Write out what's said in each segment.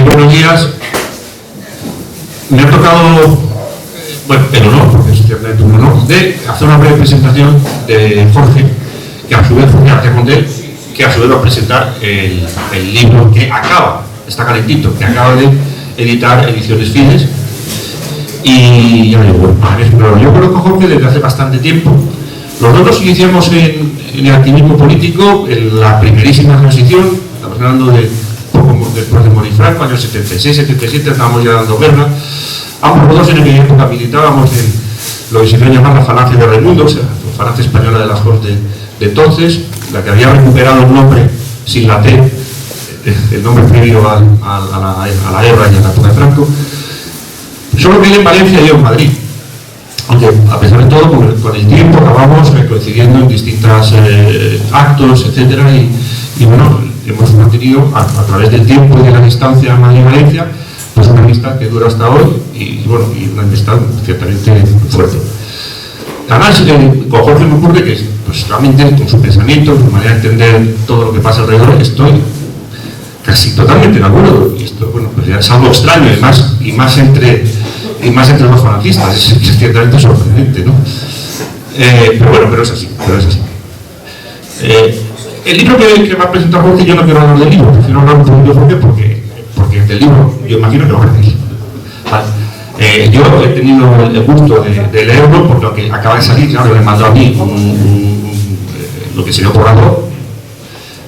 Buenos días. Me ha tocado, bueno, el honor, porque es ciertamente un honor, de hacer una breve presentación de Jorge, que a su vez Jorge Arcemondel, que a su vez va a presentar el libro que acaba, está calentito, que acaba de editar Ediciones Fides. Y ya digo, bueno, pero yo conozco a Jorge desde hace bastante tiempo. Nosotros nos iniciamos en el activismo político en la primerísima transición, estamos hablando de poco después de morir Franco, años 76, 77, estábamos ya dando guerra. Ambos dos en aquella época militábamos en lo que se suele llamar la falange de Raimundo, o sea, la falange española de las Cortes de entonces, la que había recuperado un nombre sin la T, el nombre previo a la guerra y a la época de Franco. Solo que él en Valencia y yo en Madrid. Aunque, a pesar de todo, con el tiempo acabamos coincidiendo en distintos actos, etcétera, y bueno, hemos mantenido a través del tiempo y de la distancia Madrid-Valencia, pues una amistad que dura hasta hoy y bueno, y una amistad ciertamente fuerte. Además, con Jorge me ocurre que, pues realmente con su pensamiento, su manera de entender todo lo que pasa alrededor, estoy casi totalmente de acuerdo. Y esto, bueno, pues ya es algo extraño, y más entre los falangistas, es ciertamente sorprendente, ¿no? Pero bueno, pero es así. El libro que va a presentar Jorge, yo no quiero hablar del libro, prefiero hablar un poquito de Jorge porque del libro yo imagino que lo va a decir. Vale. Yo he tenido el gusto de leerlo por lo que acaba de salir, claro, me mandó a mí lo que sería borrador,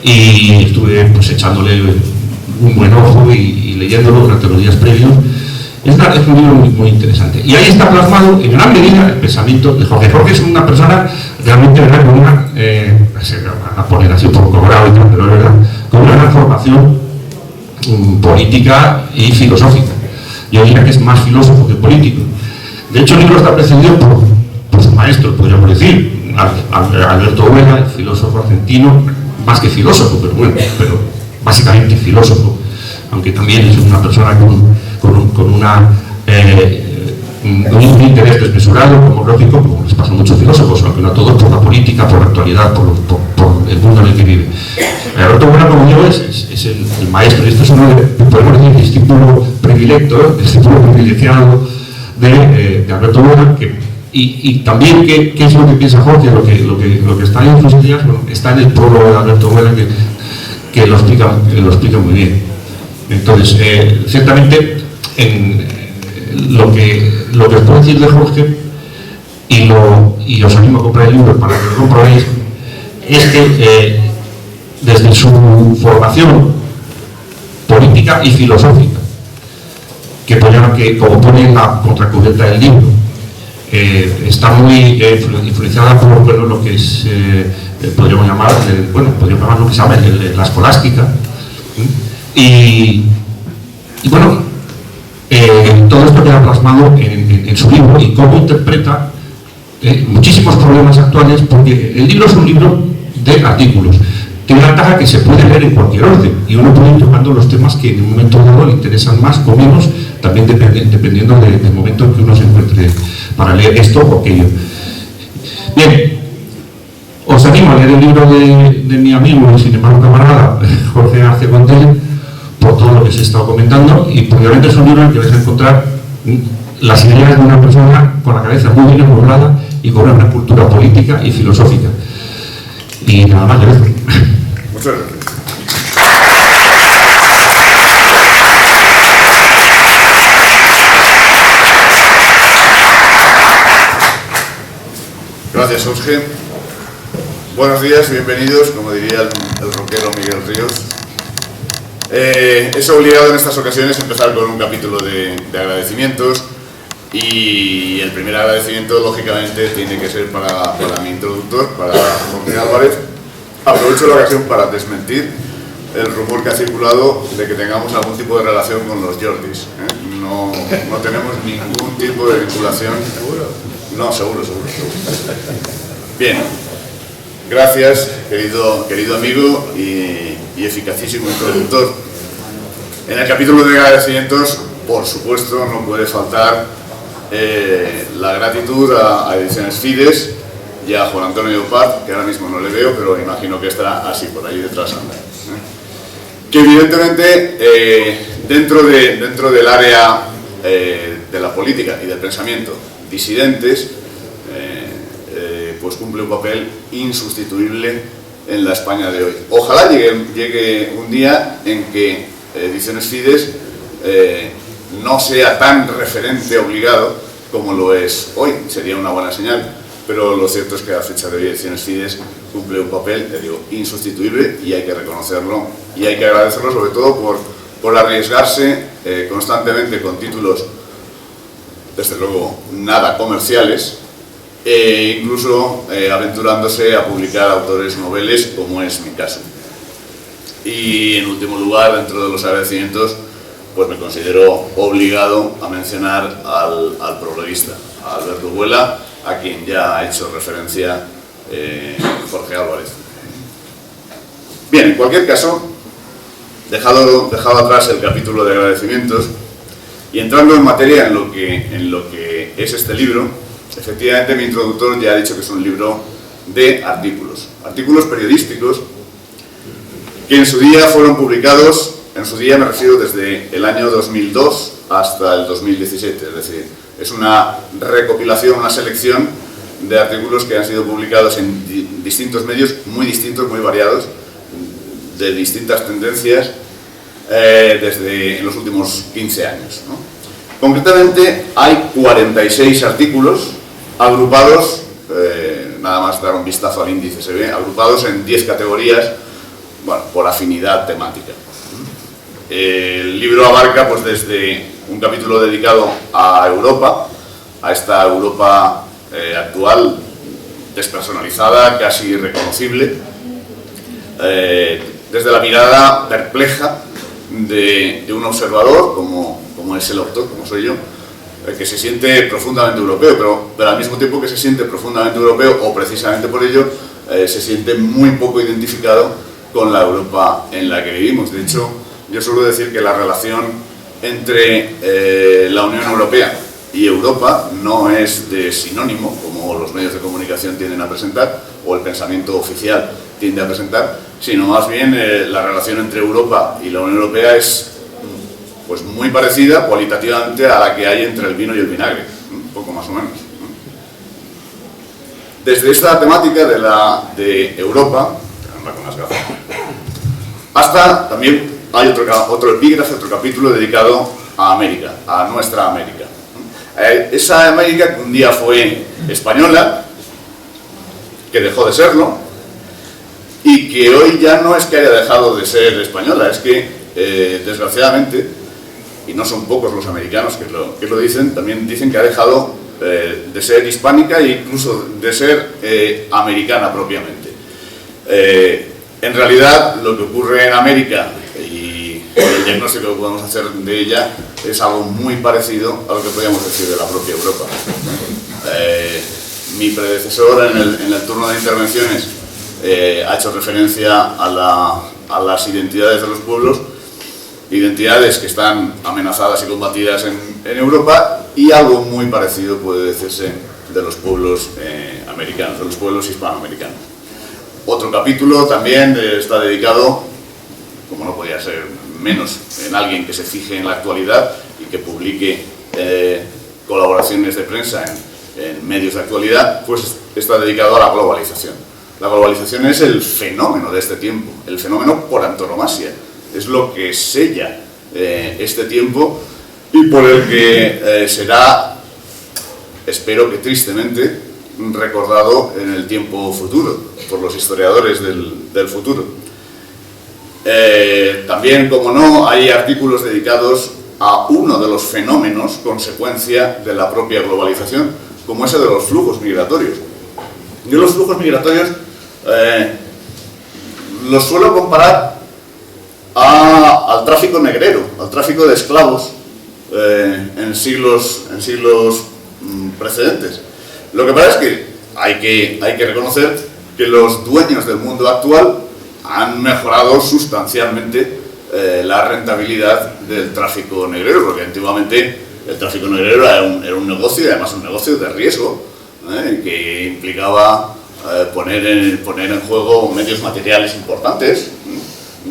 y estuve pues echándole un buen ojo y leyéndolo durante los días previos. Es un libro muy interesante. Y ahí está plasmado en gran medida el pensamiento de Jorge. Jorge es una persona realmente, ¿verdad?, con una, a poner así un poco grave, pero es verdad, con una gran formación política y filosófica. Yo diría que es más filósofo que político. De hecho, el libro está precedido por su maestro, podríamos decir, Alberto Huela, el filósofo argentino, más que filósofo, pero bueno, pero básicamente filósofo, aunque también es una persona con un interés desmesurado, como lógico, como les pasa a muchos filósofos, aunque no a todos, por la política, por la actualidad, por el mundo en el que vive. Alberto Huela, como yo, es el maestro, y esto es uno podemos decir, discípulo privilegiado de Alberto Huela, y también qué es lo que piensa Jorge, lo que está en sus ideas, bueno, está en el prólogo de Alberto Huela, que lo explica muy bien. Entonces, ciertamente, lo que os puedo decir de Jorge, y os animo a comprar el libro para que lo comprobéis, es que desde su formación política y filosófica, que como pone en la contracubierta del libro, está muy influenciada por lo que es, podríamos llamar lo que se llama la escolástica, y bueno, todo esto queda plasmado en su libro y cómo interpreta muchísimos problemas actuales, porque el libro es un libro de artículos. Tiene la ventaja que se puede leer en cualquier orden y uno puede ir tocando los temas que en un momento dado le interesan más o menos, también dependiendo del momento en que uno se encuentre para leer esto o aquello. Bien, os animo a leer el libro de mi amigo y sin embargo camarada Jorge Arcemondel, por todo lo que se ha estado comentando, y probablemente es un libro en el que vais a encontrar las ideas de una persona con la cabeza muy bien formulada y con una cultura política y filosófica. Y nada más, gracias. Muchas gracias. Gracias, Jorge. Buenos días, bienvenidos, como diría el rockero Miguel Ríos. Es obligado en estas ocasiones empezar con un capítulo de agradecimientos, y el primer agradecimiento lógicamente tiene que ser para mi introductor, para Jorge Álvarez. Aprovecho la ocasión para desmentir el rumor que ha circulado de que tengamos algún tipo de relación con los Jordis. No tenemos ningún tipo de vinculación. ¿Seguro? No, seguro. Bien, gracias, querido amigo y eficacísimo introductor. En el capítulo de agradecimientos, por supuesto, no puede faltar la gratitud a Ediciones Fides y a Juan Antonio Paz, que ahora mismo no le veo, pero imagino que estará así por ahí detrás. Que evidentemente Dentro del área de la política y del pensamiento disidentes, pues cumple un papel insustituible en la España de hoy. Ojalá llegue un día en que Ediciones Fides no sea tan referente obligado como lo es hoy. Sería una buena señal, pero lo cierto es que a fecha de hoy Ediciones Fides cumple un papel, te digo, insustituible, y hay que reconocerlo y hay que agradecerlo, sobre todo por arriesgarse constantemente con títulos, desde luego, nada comerciales, e incluso aventurándose a publicar autores noveles, como es mi caso. Y en último lugar, dentro de los agradecimientos, pues me considero obligado a mencionar al progresista, a Alberto Buela, a quien ya ha hecho referencia Jorge Álvarez. Bien, en cualquier caso, dejado atrás el capítulo de agradecimientos y entrando en materia en lo que es este libro, efectivamente mi introductor ya ha dicho que es un libro de artículos periodísticos que en su día fueron publicados, en su día me refiero desde el año 2002 hasta el 2017, es decir, es una recopilación, una selección de artículos que han sido publicados en distintos medios, muy distintos, muy variados, de distintas tendencias, desde en los últimos 15 años, ¿no? Concretamente hay 46 artículos agrupados, nada más dar un vistazo al índice se ve, agrupados en 10 categorías, bueno, por afinidad temática. El libro abarca pues desde un capítulo dedicado a Europa, a esta Europa actual, despersonalizada, casi irreconocible, desde la mirada perpleja de un observador, como es el autor, como soy yo, que se siente profundamente europeo, pero al mismo tiempo que se siente profundamente europeo, o precisamente por ello, se siente muy poco identificado con la Europa en la que vivimos. De hecho, yo suelo decir que la relación entre la Unión Europea y Europa no es de sinónimo, como los medios de comunicación tienden a presentar, o el pensamiento oficial tiende a presentar, sino más bien la relación entre Europa y la Unión Europea es pues muy parecida cualitativamente a la que hay entre el vino y el vinagre, un poco más o menos. Desde esta temática de Europa, con las gafas, hasta también hay otro epígrafe, otro capítulo dedicado a América, a nuestra América. Esa América que un día fue española, que dejó de serlo, y que hoy ya no es que haya dejado de ser española, es que desgraciadamente, y no son pocos los americanos que lo dicen, también dicen que ha dejado de ser hispánica e incluso de ser americana propiamente. En realidad, lo que ocurre en América y el diagnóstico que podemos hacer de ella es algo muy parecido a lo que podríamos decir de la propia Europa. Mi predecesor en el turno de intervenciones ha hecho referencia a las identidades de los pueblos, identidades que están amenazadas y combatidas en Europa, y algo muy parecido puede decirse de los pueblos americanos, de los pueblos hispanoamericanos. Otro capítulo también está dedicado, como no podía ser menos, en alguien que se fije en la actualidad y que publique colaboraciones de prensa en medios de actualidad, pues está dedicado a la globalización. La globalización es el fenómeno de este tiempo, el fenómeno por antonomasia. Es lo que sella este tiempo y por el que será, espero que tristemente, recordado en el tiempo futuro, por los historiadores del futuro. También, como no, hay artículos dedicados a uno de los fenómenos consecuencia de la propia globalización, como ese de los flujos migratorios. Yo los flujos migratorios los suelo comparar al tráfico negrero, al tráfico de esclavos en siglos precedentes. Lo que pasa es que hay que reconocer que los dueños del mundo actual han mejorado sustancialmente la rentabilidad del tráfico negrero, porque antiguamente el tráfico negrero era un negocio, y además un negocio de riesgo, que implicaba poner en juego medios materiales importantes,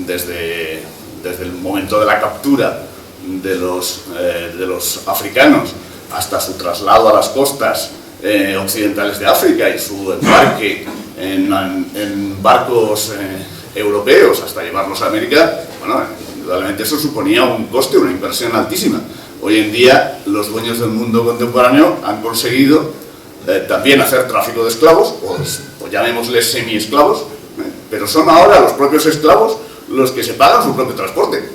desde el momento de la captura de los africanos hasta su traslado a las costas occidentales de África y su embarque en barcos europeos hasta llevarlos a América, bueno, indudablemente eso suponía un coste, una inversión altísima. Hoy en día los dueños del mundo contemporáneo han conseguido también hacer tráfico de esclavos, o llamémosles semi-esclavos, pero son ahora los propios esclavos los que se pagan su propio transporte.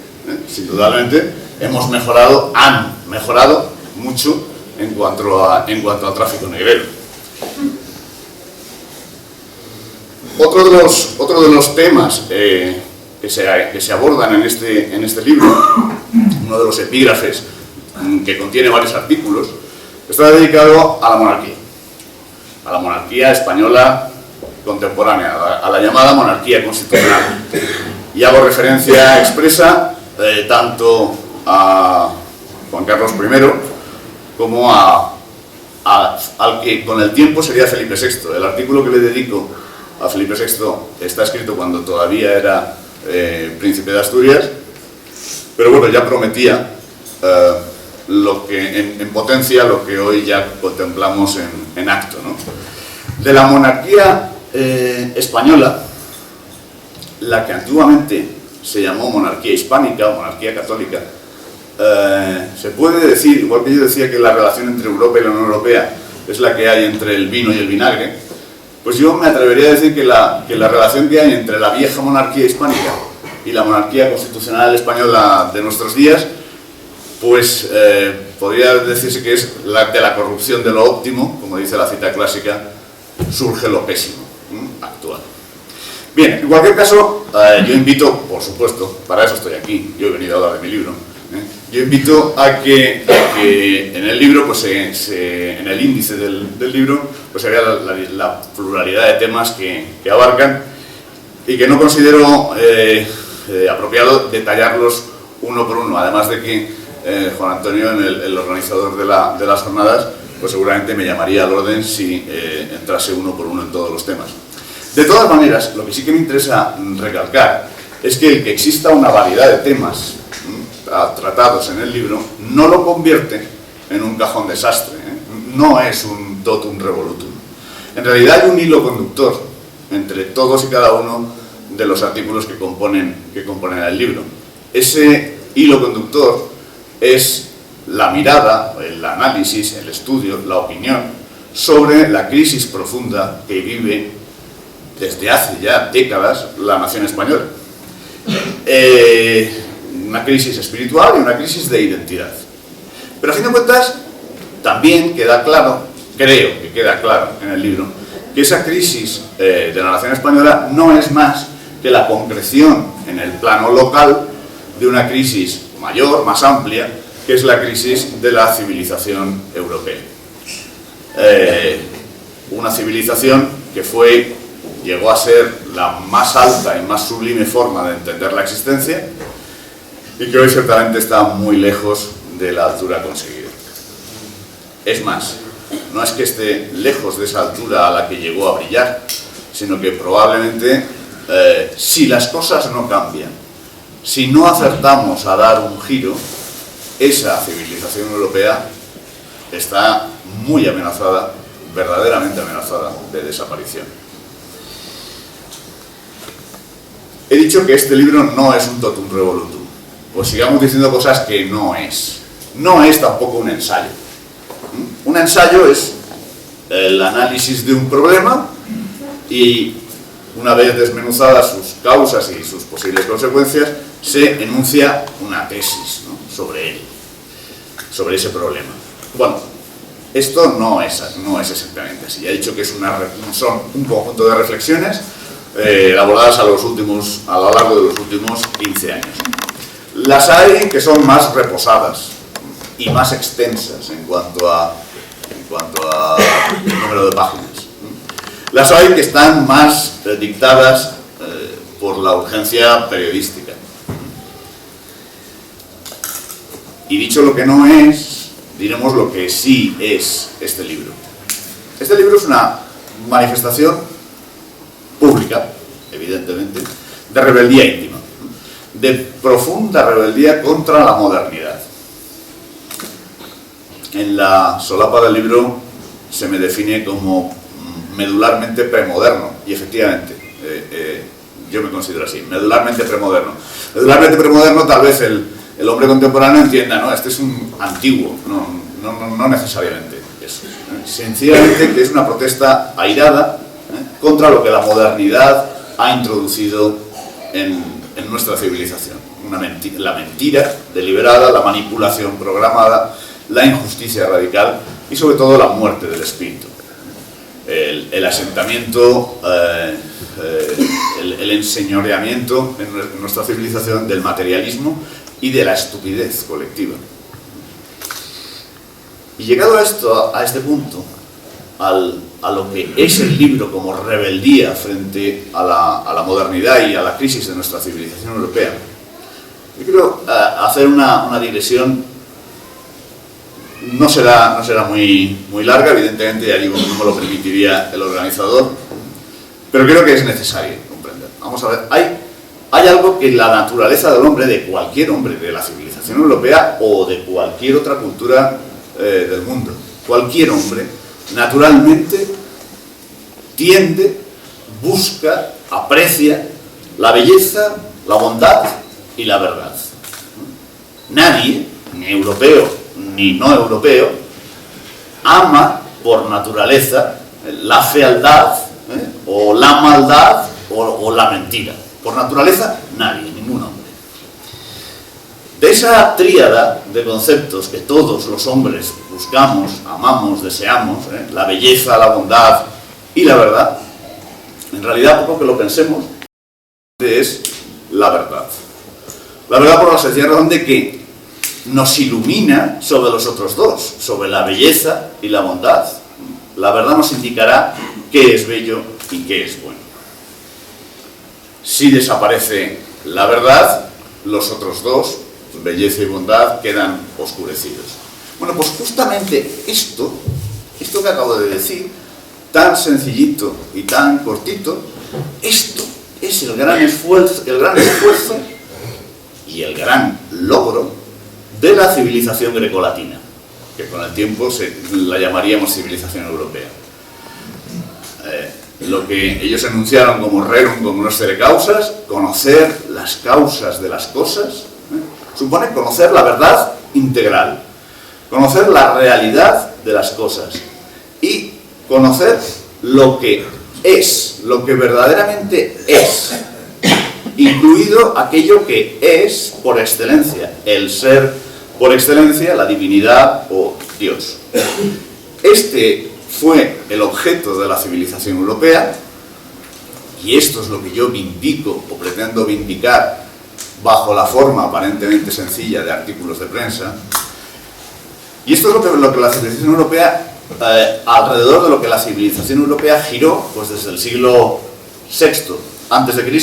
Indudablemente han mejorado mucho en cuanto al tráfico negrero. Otro de los temas que se abordan en este libro, uno de los epígrafes que contiene varios artículos, está dedicado a la monarquía española contemporánea, a la llamada monarquía constitucional. Y hago referencia expresa tanto a Juan Carlos I como al que con el tiempo sería Felipe VI. El artículo que le dedico a Felipe VI está escrito cuando todavía era príncipe de Asturias, pero bueno, ya prometía en potencia lo que hoy ya contemplamos en acto, ¿no? De la monarquía española, la que antiguamente se llamó monarquía hispánica o monarquía católica, se puede decir, igual que yo decía que la relación entre Europa y la Unión Europea es la que hay entre el vino y el vinagre, pues yo me atrevería a decir que la relación que hay entre la vieja monarquía hispánica y la monarquía constitucional española de nuestros días, pues podría decirse que es de la corrupción de lo óptimo, como dice la cita clásica, surge lo pésimo actual. Bien, en cualquier caso, yo invito, por supuesto, para eso estoy aquí, yo he venido a hablar de mi libro, yo invito a que en el libro, pues en el índice del libro, pues se vea la pluralidad de temas que abarcan y que no considero apropiado detallarlos uno por uno, además de que Juan Antonio, el organizador de las jornadas, pues seguramente me llamaría al orden si entrase uno por uno en todos los temas. De todas maneras, lo que sí que me interesa recalcar es que el que exista una variedad de temas tratados en el libro no lo convierte en un cajón desastre, no es un totum revolutum. En realidad hay un hilo conductor entre todos y cada uno de los artículos que componen el libro. Ese hilo conductor es la mirada, el análisis, el estudio, la opinión sobre la crisis profunda que vive desde hace ya décadas la nación española. Una crisis espiritual y una crisis de identidad. Pero a fin de cuentas, también queda claro, creo que queda claro en el libro, que esa crisis de la nación española no es más que la concreción en el plano local de una crisis mayor, más amplia, que es la crisis de la civilización europea. Una civilización que llegó a ser la más alta y más sublime forma de entender la existencia y que hoy ciertamente está muy lejos de la altura conseguida. Es más, no es que esté lejos de esa altura a la que llegó a brillar, sino que probablemente, si las cosas no cambian, si no acertamos a dar un giro, esa civilización europea está muy amenazada, verdaderamente amenazada de desaparición. He dicho que este libro no es un totum revolutum, pues sigamos diciendo cosas que no es. No es tampoco un ensayo. Un ensayo es el análisis de un problema y, una vez desmenuzadas sus causas y sus posibles consecuencias, se enuncia una tesis, ¿no?, sobre él, sobre ese problema. Bueno, esto no es exactamente así. Ya he dicho que son un conjunto de reflexiones elaboradas a lo largo de los últimos 15 años. Las hay que son más reposadas y más extensas en cuanto a número de páginas. Las hay que están más dictadas por la urgencia periodística. Y dicho lo que no es, diremos lo que sí es este libro. Este libro es una manifestación pública, evidentemente, de rebeldía íntima, de profunda rebeldía contra la modernidad. en la solapa del libro se me define como medularmente premoderno, y efectivamente, yo me considero así, medularmente premoderno. Medularmente premoderno, tal vez el hombre contemporáneo entienda, ¿no? Este es un antiguo, no necesariamente eso. Sencillamente que es una protesta airada contra lo que la modernidad ha introducido en nuestra civilización. La mentira deliberada, la manipulación programada, la injusticia radical y sobre todo la muerte del espíritu. El asentamiento, el enseñoreamiento en nuestra civilización del materialismo y de la estupidez colectiva. Y llegado a este punto, a lo que es el libro como rebeldía frente a la modernidad y a la crisis de nuestra civilización europea, yo quiero hacer una digresión. No será muy larga, evidentemente, ya digo, no me lo permitiría el organizador, pero creo que es necesario comprender. Vamos a ver, hay algo que la naturaleza del hombre, de cualquier hombre, de la civilización europea o de cualquier otra cultura del mundo, cualquier hombre, naturalmente tiende, busca, aprecia la belleza, la bondad y la verdad. Nadie, ni europeo ni no europeo, ama por naturaleza la fealdad, o la maldad, o la mentira. Por naturaleza, nadie, ningún hombre. De esa tríada de conceptos que todos los hombres buscamos, amamos, deseamos, la belleza, la bondad y la verdad, en realidad, poco que lo pensemos, es la verdad. La verdad por la sencilla razón de que nos ilumina sobre los otros dos, sobre la belleza y la bondad. La verdad nos indicará qué es bello y qué es bueno. Si desaparece la verdad, los otros dos, belleza y bondad, quedan oscurecidos. Bueno, pues justamente esto que acabo de decir, tan sencillito y tan cortito, esto es el gran esfuerzo y el gran logro de la civilización grecolatina, que con el tiempo la llamaríamos civilización europea. Lo que ellos enunciaron como rerum cognoscere causas, conocer las causas de las cosas, supone conocer la verdad integral, conocer la realidad de las cosas y conocer lo que es, lo que verdaderamente es, incluido aquello que es por excelencia, el ser por excelencia, la divinidad o Dios. Este fue el objeto de la civilización europea, y esto es lo que yo vindico o pretendo vindicar bajo la forma aparentemente sencilla de artículos de prensa. Y esto es lo que la civilización europea, alrededor de lo que la civilización europea giró pues desde el siglo VI a.C.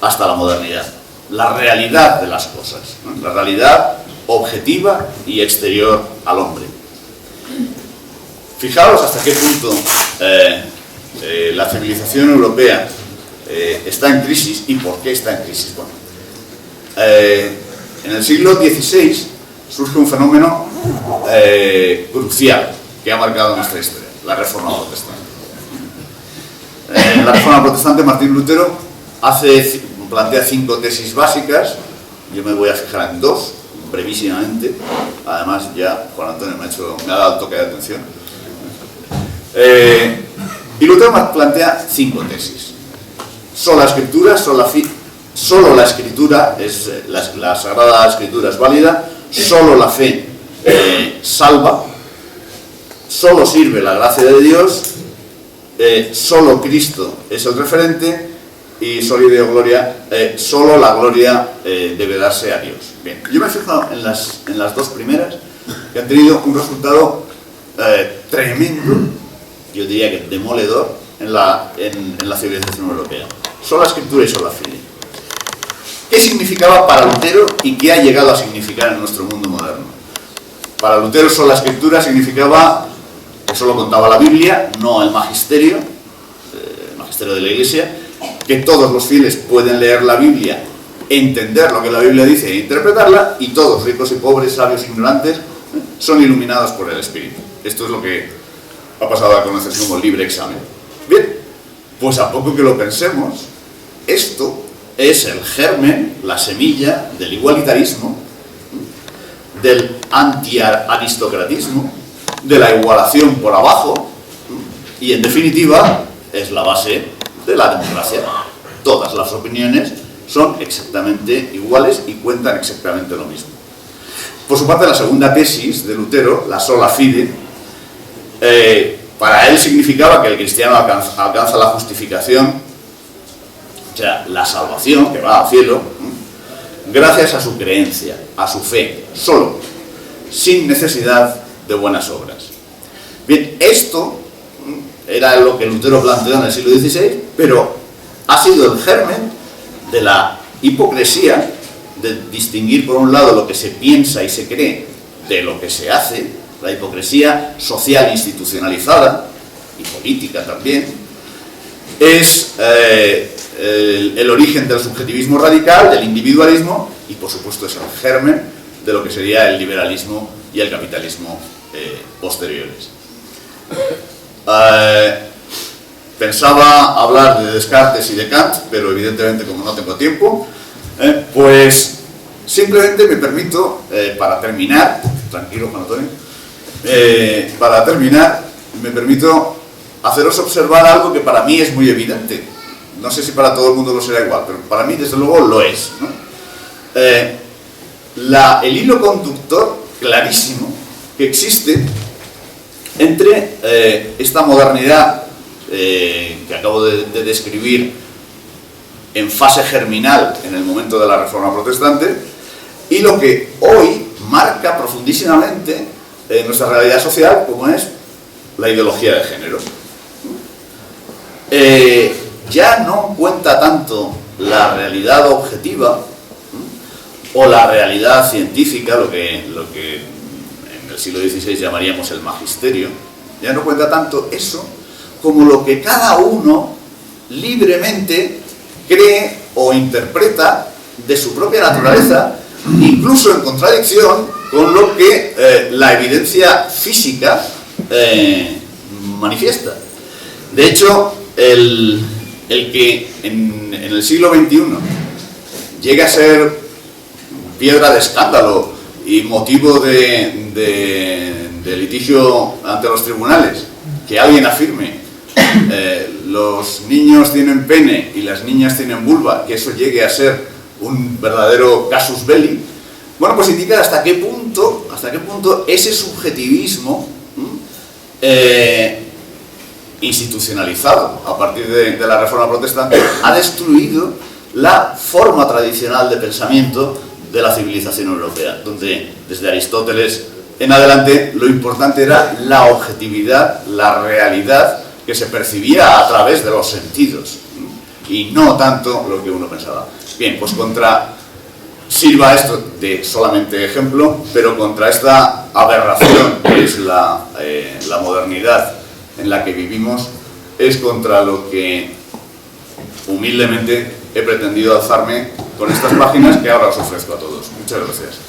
hasta la modernidad. La realidad de las cosas, ¿no? La realidad objetiva y exterior al hombre. Fijaos hasta qué punto la civilización europea está en crisis y por qué está en crisis. Bueno, en el siglo XVI surge un fenómeno crucial que ha marcado nuestra historia, la Reforma Protestante. En la Reforma Protestante, Martín Lutero plantea 5 tesis básicas. Yo me voy a fijar en 2 brevísimamente, además ya Juan Antonio me ha dado el toque de atención. Y Lutero plantea 5 tesis. Sola escritura, solo la escritura, la Sagrada Escritura es válida, solo la fe salva, solo sirve la gracia de Dios, solo Cristo es el referente y solo la gloria debe darse a Dios. Bien, yo me he fijado en las 2 primeras, que han tenido un resultado tremendo, yo diría que demoledor, en la civilización europea. Sola escritura y sola fide. ¿Qué significaba para Lutero y qué ha llegado a significar en nuestro mundo moderno? Para Lutero sola escritura significaba que solo contaba la Biblia, no el magisterio de la Iglesia, que todos los fieles pueden leer la Biblia, entender lo que la Biblia dice e interpretarla, y todos, ricos y pobres, sabios e ignorantes, son iluminados por el Espíritu. Esto es lo que ha pasado a conocerse como libre examen. Bien, pues a poco que lo pensemos, esto es el germen, la semilla del igualitarismo, del anti-aristocratismo, de la igualación por abajo, y en definitiva es la base de la democracia. Todas las opiniones son exactamente iguales y cuentan exactamente lo mismo. Por su parte, la segunda tesis de Lutero, la sola fide, para él significaba que el cristiano alcanza la justificación, o sea, la salvación, que va al cielo, gracias a su creencia, a su fe, solo, sin necesidad de buenas obras. Bien, esto era lo que Lutero planteó en el siglo XVI, pero ha sido el germen de la hipocresía, de distinguir por un lado lo que se piensa y se cree de lo que se hace, la hipocresía social institucionalizada y política también, es el origen del subjetivismo radical, del individualismo, y por supuesto es el germen de lo que sería el liberalismo y el capitalismo posteriores. Pensaba hablar de Descartes y de Kant, pero evidentemente como no tengo tiempo, pues simplemente me permito, para terminar, tranquilo Juan Antonio, para terminar me permito haceros observar algo que para mí es muy evidente. No sé si para todo el mundo lo será igual, pero para mí desde luego lo es, ¿no? El hilo conductor clarísimo que existe entre esta modernidad que acabo de describir en fase germinal en el momento de la Reforma Protestante y lo que hoy marca profundísimamente nuestra realidad social, como es la ideología de género. Ya no cuenta tanto la realidad objetiva o la realidad científica, lo que en el siglo XVI llamaríamos el magisterio, ya no cuenta tanto eso como lo que cada uno libremente cree o interpreta de su propia naturaleza, incluso en contradicción con lo que la evidencia física manifiesta. De hecho, el que en el siglo XXI llegue a ser piedra de escándalo y motivo de litigio ante los tribunales, que alguien afirme los niños tienen pene y las niñas tienen vulva, que eso llegue a ser un verdadero casus belli, bueno, pues indica hasta qué punto ese subjetivismo institucionalizado a partir de la Reforma Protestante ha destruido la forma tradicional de pensamiento de la civilización europea, donde desde Aristóteles en adelante lo importante era la objetividad, la realidad que se percibía a través de los sentidos y no tanto lo que uno pensaba. Bien, pues sirva esto de solamente ejemplo, pero contra esta aberración que es la modernidad en la que vivimos, es contra lo que humildemente he pretendido alzarme con estas páginas que ahora os ofrezco a todos. Muchas gracias.